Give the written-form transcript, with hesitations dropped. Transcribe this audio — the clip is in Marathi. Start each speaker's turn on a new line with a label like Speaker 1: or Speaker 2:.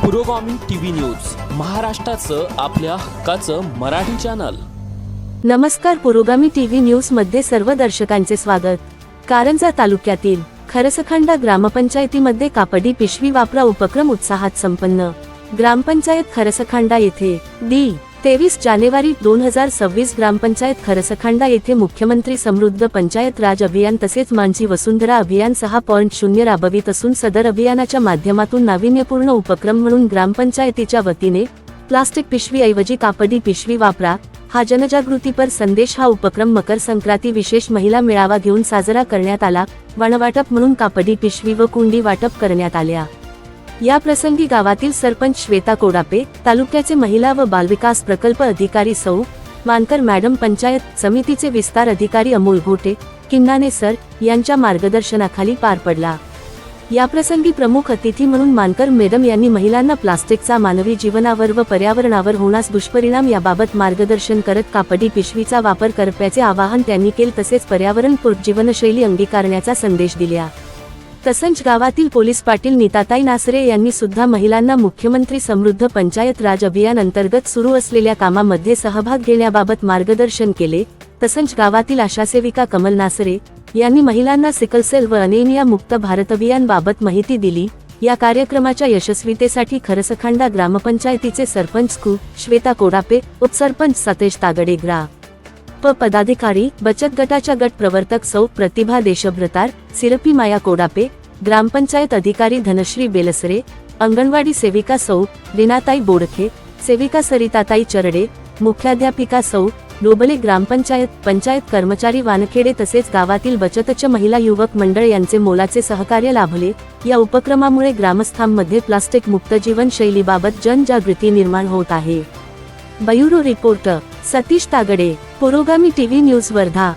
Speaker 1: पुरोगामी टीव्ही न्यूज, महाराष्ट्राचं आपल्या हक्काचं मराठी चॅनल।
Speaker 2: नमस्कार, पुरोगामी टीव्ही न्यूज मध्ये सर्व दर्शकांचे स्वागत। कारंजा तालुक्यातील खरसखंडा ग्रामपंचायतीमध्ये कापडी पिशवी वापरा उपक्रम उत्साहात संपन्न। ग्रामपंचायत खरसखंडा येथे 23 जानेवारी 2026 ग्रामपंचायत खरसखंडा येथे मुख्यमंत्री समृद्ध पंचायत राज अभियान तसेच माझी वसुंधरा अभियान 6.0 राबवित असून सदर अभियानाच्या माध्यमातून नाविन्यपूर्ण उपक्रम म्हणून ग्रामपंचायतीच्या वतीने प्लास्टिक पिशवी ऐवजी कापडी पिशवी वापरा हा जनजागृतीपर संदेश हा उपक्रम मकर संक्रांती विशेष महिला मेळावा घेऊन साजरा करण्यात आला। वनवाटप म्हणून कापडी पिशवी व कुंडी वाटप करण्यात आल्या। या प्रसंगी गावातील सरपंच श्वेता कोडापे, तालुक्याचे महिला व बालविकास प्रकल्प अधिकारी सौ मानकर मॅडम, पंचायत समितीचे विस्तार अधिकारी अमोल घोटे, किन्नाने सर यांच्या मार्गदर्शनाखाली पार पडला। या प्रसंगी प्रमुख अतिथी म्हणून मानकर मॅडम यांनी महिलांना प्लास्टिकचा मानवी जीवनावर व पर्यावरणावर होणास दुष्परिणाम याबाबत मार्गदर्शन करत कापडी पिशवीचा वापर करण्याचे आवाहन त्यांनी केले, तसेच पर्यावरणपूरक जीवनशैली अंगीकारण्याचा संदेश दिला। तसंच गावातील पोलीस पाटील नीताताई नासरे यांनी सुद्धा महिलांना मुख्यमंत्री समृद्ध पंचायत राज अभियान अंतर्गत सुरू असलेल्या कामामध्ये सहभाग घेण्याबाबत मार्गदर्शन केले। तसंच गावातील आशा सेविका कमल नासरे यांनी महिलांना सिकल सेल व अनेमिया मुक्त भारत अभियान बाबत माहिती दिली। या कार्यक्रमाच्या यशस्वीतेसाठी खरसखंडा ग्रामपंचायतीचे सरपंच श्वेता कोडापे, उपसरपंच सतेश तागडे, पदाधिकारी, बचत गटाच्या गट प्रवर्तक सौ प्रतिभा देशभ्रतार, सिरपी माया कोडापे, ग्रामपंचायत अधिकारी धनश्री बेलसरे, अंगणवाडी सेविका सौ रीनाताई बोडखे, सेविका सरिताताई चरडे, मुख्याध्यापिका सौ डोबले, ग्रामपंचायत पंचायत कर्मचारी वानखेडे तसेच गावातील बचतच्या महिला युवक मंडळ यांचे मोलाचे सहकार्य लाभले। या उपक्रमामुळे ग्रामस्थांमध्ये प्लास्टिक मुक्त जीवनशैलीबाबत जनजागृती निर्माण होत आहे। ब्युरो रिपोर्टर सतीश तागडे, पुरोगामी टीव्ही न्यूज, वर्धा।